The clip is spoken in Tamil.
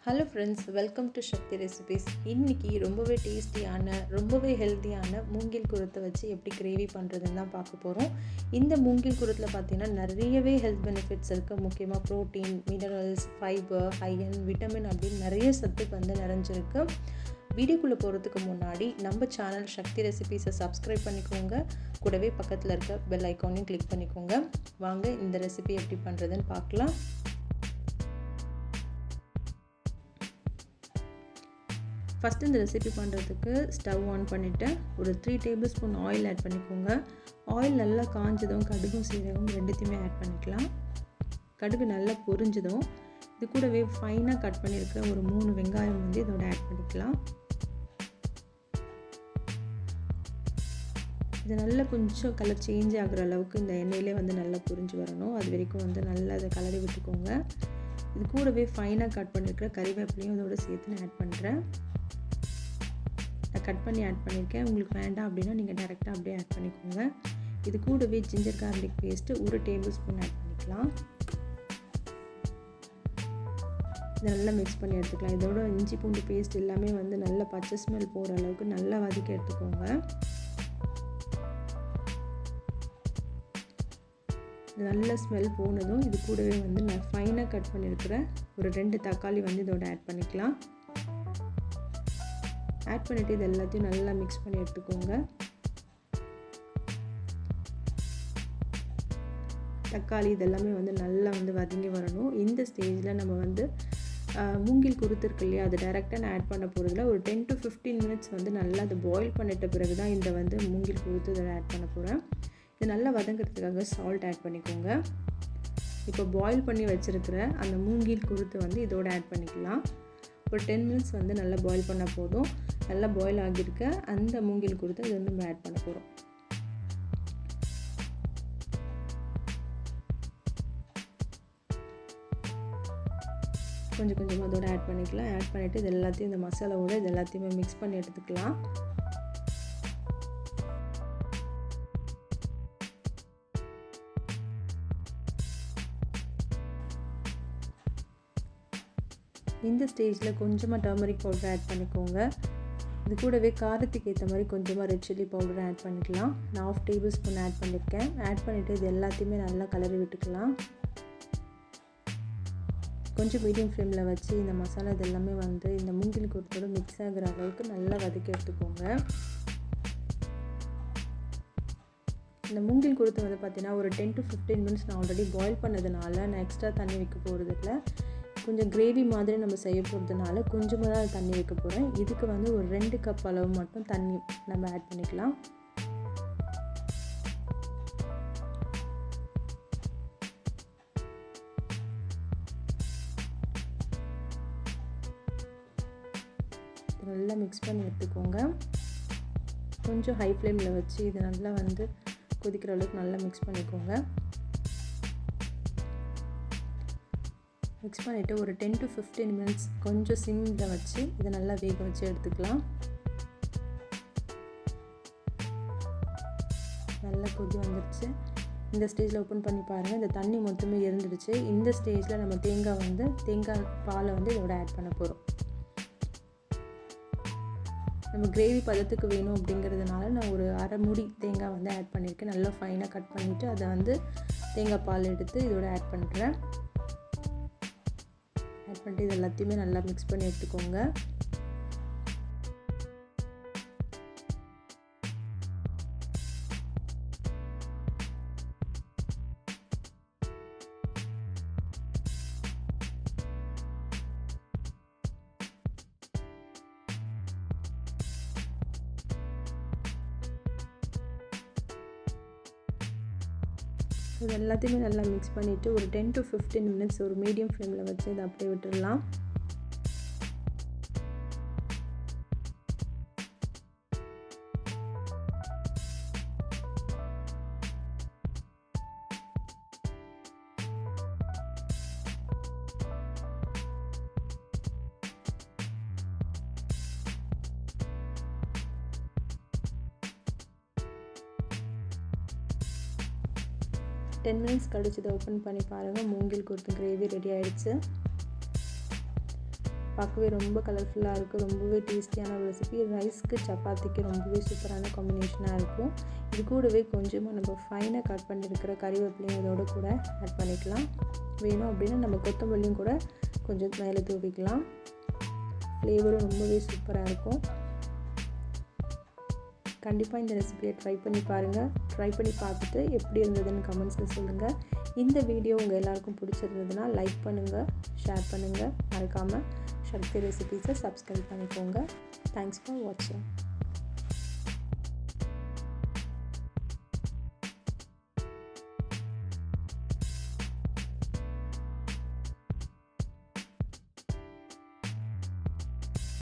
Hello friends, welcome to Sakthi recipes. இன்றைக்கி ரொம்பவே டேஸ்டியான ரொம்பவே ஹெல்த்தியான மூங்கில் குருத்தை வச்சு எப்படி கிரேவி பண்ணுறதுன்னு தான் பார்க்க போகிறோம். இந்த மூங்கில் குருத்தில் பார்த்திங்கன்னா நிறையவே ஹெல்த் பெனிஃபிட்ஸ் இருக்குது. முக்கியமாக protein, minerals, fibre, iron, vitamin அப்படின்னு நிறைய சத்துக்கு நிறைஞ்சிருக்கு. வீடியோக்குள்ளே போகிறதுக்கு முன்னாடி நம்ம சேனல் சக்தி ரெசிபீஸை சப்ஸ்கிரைப் பண்ணிக்கோங்க. கூடவே பக்கத்தில் இருக்க பெல் ஐக்கானையும் கிளிக் பண்ணிக்கோங்க. வாங்க இந்த ரெசிபி எப்படி பண்ணுறதுன்னு பார்க்கலாம். ஃபஸ்ட்டு இந்த ரெசிபி பண்ணுறதுக்கு ஸ்டவ் ஆன் பண்ணிவிட்டு ஒரு 3 டேபிள் ஸ்பூன் ஆயில் ஆட் பண்ணிக்கோங்க. ஆயில் நல்லா காஞ்சதும் கடுகும் சீரகம் ரெண்டுத்தையுமே ஆட் பண்ணிக்கலாம். கடுகு நல்லா பொரிஞ்சதும் இது கூடவே ஃபைனாக கட் பண்ணியிருக்கிற ஒரு 3 வெங்காயம் இதோட ஆட் பண்ணிக்கலாம். இது நல்லா கொஞ்சம் கலர் சேஞ்ச் ஆகிற அளவுக்கு இந்த எண்ணெயிலே நல்லா பொரிஞ்சு வரணும். அது வரைக்கும் நல்லா அதை கலரி விட்டுக்கோங்க. இது கூடவே ஃபைனாக கட் பண்ணியிருக்கிற கறிவேப்பிலையும் இதோட சேர்த்து நான் ஆட் பண்ணுறேன். நான் கட் பண்ணி ஆட் பண்ணியிருக்கேன். உங்களுக்கு வேண்டாம் அப்படின்னா நீங்கள் டைரெக்டாக அப்படியே ஆட் பண்ணிக்கோங்க. இது கூடவே ginger garlic paste 1 tablespoon add பண்ணிக்கலாம். இதை நல்லா மிக்ஸ் பண்ணி எடுத்துக்கலாம். இதோட இஞ்சி பூண்டு பேஸ்ட் எல்லாமே நல்லா பச்சை ஸ்மெல் போகிற அளவுக்கு நல்லா வதக்கி எடுத்துக்கோங்க. நல்ல ஸ்மெல் போனதும் இது கூடவே நான் ஃபைனாக கட் பண்ணியிருக்கிற ஒரு 2 தக்காளி இதோட ஆட் பண்ணிக்கலாம். ஆட் பண்ணிவிட்டு இது எல்லாத்தையும் நல்லா மிக்ஸ் பண்ணி எடுத்துக்கோங்க. தக்காளி இதெல்லாமே நல்லா வதங்கி வரணும். இந்த ஸ்டேஜில் நம்ம மூங்கில் குருத்து இருக்கு இல்லையா, அது டைரெக்டாக நான் ஆட் பண்ண போகிறதுல ஒரு 10 to 15 மினிட்ஸ் நல்லா அது பாயில் பண்ணிட்ட பிறகு தான் இந்த மூங்கில் குருத்து இதில் ஆட் பண்ண போகிறேன். இது நல்லா வதங்கிறதுக்காக சால்ட் ஆட் பண்ணிக்கோங்க. இப்போ பாயில் பண்ணி வச்சுருக்கிற அந்த மூங்கில் குருத்து இதோட ஆட் பண்ணிக்கலாம். ஒரு 10 மினிட்ஸ் நல்லா பாயில் பண்ணால் போதும். நல்லா பாயில் ஆகியிருக்க அந்த மூங்கில் குருத்தை இது நம்ம ஆட் பண்ண போகிறோம். கொஞ்சம் கொஞ்சமாக அதோட ஆட் பண்ணிக்கலாம். ஆட் பண்ணிவிட்டு இது எல்லாத்தையும் இந்த மசாலாவோட இது எல்லாத்தையுமே மிக்ஸ் பண்ணி எடுத்துக்கலாம். இந்த ஸ்டேஜில் கொஞ்சமாக டர்மரிக் பவுடர் ஆட் பண்ணிக்கோங்க. இது கூடவே காரத்துக்கு ஏற்ற மாதிரி கொஞ்சமாக ரெட் சில்லி பவுடர் ஆட் பண்ணிக்கலாம். நான் 1/2 டேபிள் ஸ்பூன் ஆட் பண்ணியிருக்கேன். ஆட் பண்ணிவிட்டு இது எல்லாத்தையுமே நல்லா கலரி விட்டுக்கலாம். கொஞ்சம் மீடியம் ஃப்ளேமில் வச்சு இந்த மசாலா இது எல்லாமே இந்த மூங்கில் குருத்தோட மிக்ஸ் ஆகிற அளவுக்கு நல்லா வதக்கி எடுத்துக்கோங்க. இந்த மூங்கில் குருத்து பார்த்திங்கன்னா ஒரு 10 to 15 மினிட்ஸ் நான் ஆல்ரெடி பாயில் பண்ணதுனால நான் எக்ஸ்ட்ரா தண்ணி வைக்க போகிறதில்ல. கொஞ்சம் கிரேவி மாதிரி நம்ம செய்ய போகிறதுனால கொஞ்சமாக தான் தண்ணி வைக்க போகிறேன். இதுக்கு ஒரு 2 கப் அளவு மட்டும் தண்ணி நம்ம ஆட் பண்ணிக்கலாம். நல்லா மிக்ஸ் பண்ணி எடுத்துக்கோங்க. கொஞ்சம் ஹை ஃப்ளேமில் வச்சு இது நல்லா கொதிக்கிற அளவுக்கு நல்லா மிக்ஸ் பண்ணிக்கோங்க. மிக்ஸ் பண்ணிவிட்டு ஒரு 10 to 15 மினிட்ஸ் கொஞ்சம் சிம்மில் வச்சு இதை நல்லா வேக வச்சு எடுத்துக்கலாம். நல்லா கொதி வந்துடுச்சு. இந்த ஸ்டேஜில் ஓப்பன் பண்ணி பாருங்கள். இந்த தண்ணி மொத்தமே இருந்துடுச்சு. இந்த ஸ்டேஜில் நம்ம தேங்காய் பாலை இதோட ஆட் பண்ண போகிறோம். நம்ம கிரேவி பதத்துக்கு வேணும் அப்படிங்கிறதுனால நான் ஒரு அரை மூடி தேங்காய் ஆட் பண்ணியிருக்கேன். நல்லா ஃபைனாக கட் பண்ணிவிட்டு அதை தேங்காய் பால் எடுத்து இதோட ஆட் பண்ணுறேன். ஆட் பண்ணிட்டு இது எல்லாத்தையுமே நல்லா மிக்ஸ் பண்ணி எடுத்துக்கோங்க. இது எல்லாத்தையுமே நல்லா மிக்ஸ் பண்ணிவிட்டு ஒரு 10 to 15 மினிட்ஸ் ஒரு மீடியம் ஃப்ளேமில் வச்சு இதை அப்படியே விட்டுடலாம். டென் மினிட்ஸ் கழிச்சு இதை ஓப்பன் பண்ணி பாருங்கள். மூங்கில் குருத்து கிரேவி ரெடி ஆகிடுச்சு. பார்க்கவே ரொம்ப கலர்ஃபுல்லாக இருக்குது. ரொம்பவே டேஸ்டியான ஒரு ரெசிபி. ரைஸ்க்கு சப்பாத்திக்கு ரொம்பவே சூப்பரான காம்பினேஷனாக இருக்கும். இது கூடவே கொஞ்சமாக நம்ம ஃபைனாக கட் பண்ணியிருக்கிற கறிவேப்பிலையும் இதோட கூட ஆட் பண்ணிக்கலாம். வேணும் அப்படின்னா நம்ம கொத்தமல்லியும் கூட கொஞ்சம் மேலே தூவிக்கலாம். ஃப்ளேவரும் ரொம்பவே சூப்பராக இருக்கும். கண்டிப்பாக இந்த ரெசிபியை ட்ரை பண்ணி பாருங்கள். ட்ரை பண்ணி பார்த்துட்டு எப்படி இருந்ததுன்னு கமெண்ட்ஸில் சொல்லுங்கள். இந்த வீடியோ உங்கள் எல்லாருக்கும் பிடிச்சிருந்ததுன்னா லைக் பண்ணுங்கள், ஷேர் பண்ணுங்கள். மறக்காமல் சக்தி ரெசிபீஸை சப்ஸ்கிரைப் பண்ணிக்கோங்க. தேங்க்ஸ் ஃபார் வாட்சிங்.